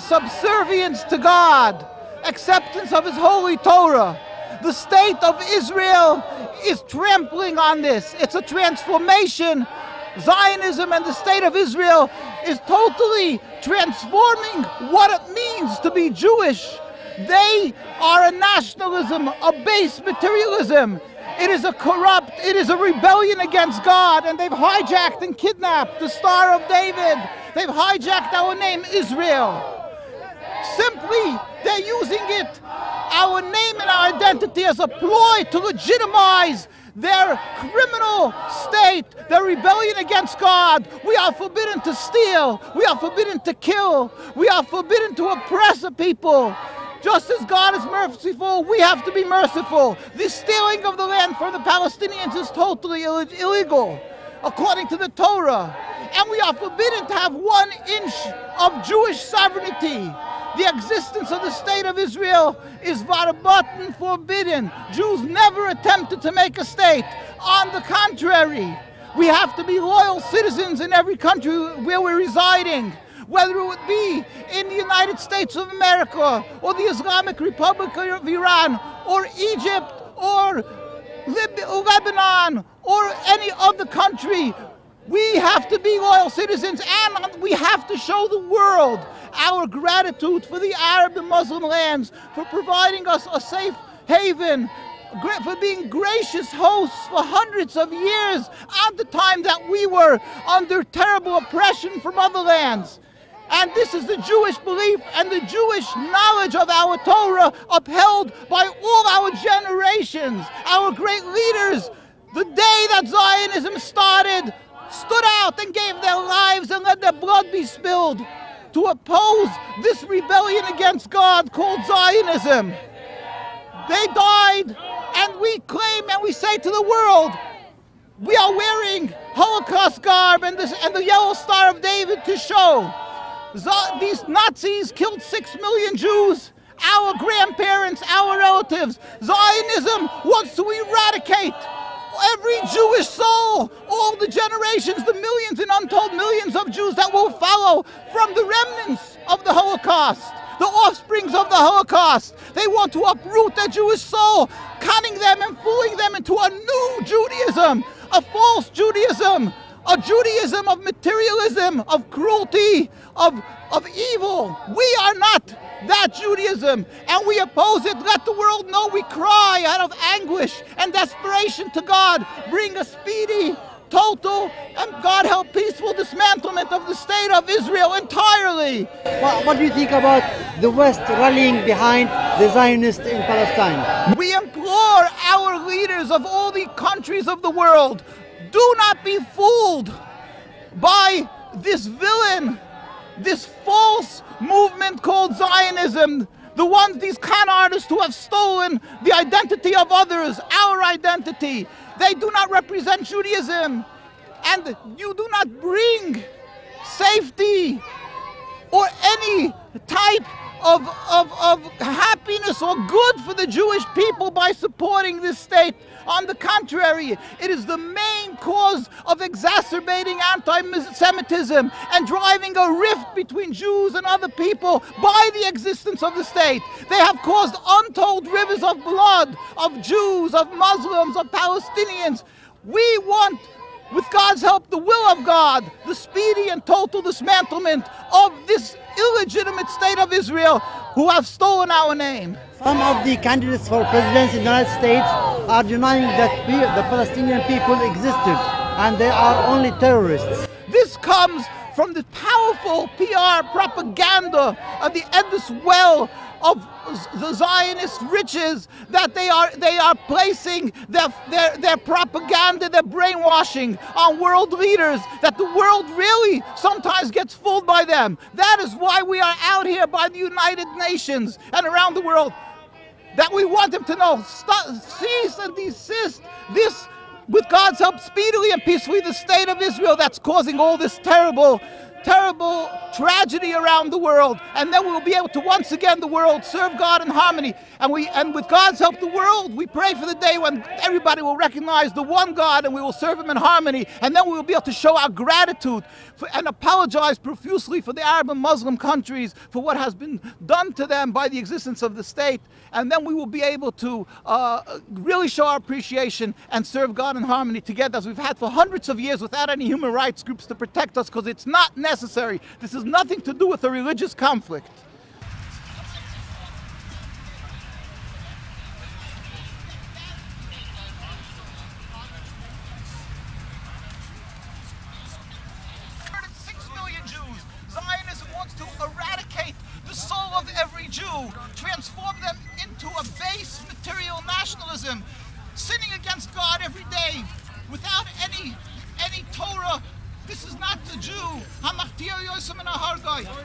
subservience to God, acceptance of His holy Torah. The state of Israel is trampling on this. It's a transformation. Zionism and the state of Israel is totally transforming what it means to be Jewish. They are a nationalism, a base materialism. It is a rebellion against God, and they've hijacked and kidnapped the Star of David. They've hijacked our name, Israel. Simply, they're using it, our name and our identity, as a ploy to legitimize their criminal state, their rebellion against God. We are forbidden to steal. We are forbidden to kill. We are forbidden to oppress a people. Just as God is merciful, we have to be merciful. The stealing of the land from the Palestinians is totally illegal, according to the Torah. And we are forbidden to have 1 inch of Jewish sovereignty. The existence of the state of Israel is verboten, forbidden. Jews never attempted to make a state. On the contrary, we have to be loyal citizens in every country where we're residing, whether it would be in the United States of America, or the Islamic Republic of Iran, or Egypt, or Lebanon, or any other country. We have to be loyal citizens, and we have to show the world our gratitude for the Arab and Muslim lands, for providing us a safe haven, for being gracious hosts for hundreds of years at the time that we were under terrible oppression from other lands. And this is the Jewish belief and the Jewish knowledge of our Torah, upheld by all our generations. Our great leaders, the day that Zionism started, stood out and gave their lives and let their blood be spilled to oppose this rebellion against God called Zionism. They died, and we claim and we say to the world, we are wearing Holocaust garb and the yellow Star of David to show. These Nazis killed 6 million Jews, our grandparents, our relatives. Zionism wants to eradicate every Jewish soul, all the generations, the millions and untold millions of Jews that will follow from the remnants of the Holocaust, the offsprings of the Holocaust. They want to uproot their Jewish soul, conning them and fooling them into a new Judaism, a false Judaism, a Judaism of materialism, of cruelty, of evil. We are not that Judaism, and we oppose it. Let the world know we cry out of anguish and desperation to God. Bring a speedy, total, and God help peaceful dismantlement of the state of Israel entirely. What do you think about the West rallying behind the Zionists in Palestine? We implore our leaders of all the countries of the world, do not be fooled by this villain, this false movement called Zionism, these con artists who have stolen the identity of others, our identity. They do not represent Judaism, and you do not bring safety or any type of happiness or good for the Jewish people by supporting this state. On the contrary, it is the main cause of exacerbating anti-Semitism and driving a rift between Jews and other people by the existence of the state. They have caused untold rivers of blood of Jews, of Muslims, of Palestinians. We want, with God's help, the will of God, the speedy and total dismantlement of this illegitimate state of Israel who have stolen our name. Some of the candidates for presidency in the United States are denying that the Palestinian people existed and they are only terrorists. This comes from the powerful PR propaganda of the endless well of the Zionist riches that they are placing their propaganda, their brainwashing on world leaders, that the world really sometimes gets fooled by them. That is why we are out here by the United Nations and around the world, that we want them to know, cease and desist this, with God's help, speedily and peacefully, the state of Israel that's causing all this terrible terrible tragedy around the world, and then we will be able to once again the world serve God in harmony. And with God's help, the world, we pray for the day when everybody will recognize the one God and we will serve Him in harmony, and then we will be able to show our gratitude and apologize profusely for the Arab and Muslim countries for what has been done to them by the existence of the state, and then we will be able to really show our appreciation and serve God in harmony together as we've had for hundreds of years without any human rights groups to protect us, because it's not necessary. This has nothing to do with a religious conflict. Zionism wants to eradicate the soul of every Jew, transform them into a base material nationalism, sinning against God every day without any Torah. This is not the Jew.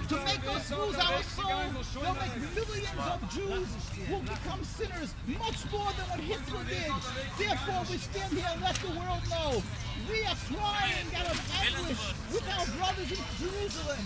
To make us lose our soul, they'll make millions of Jews who will become sinners, much more than what Hitler did. Therefore, we stand here and let the world know we are crying out of anguish with our brothers in Jerusalem.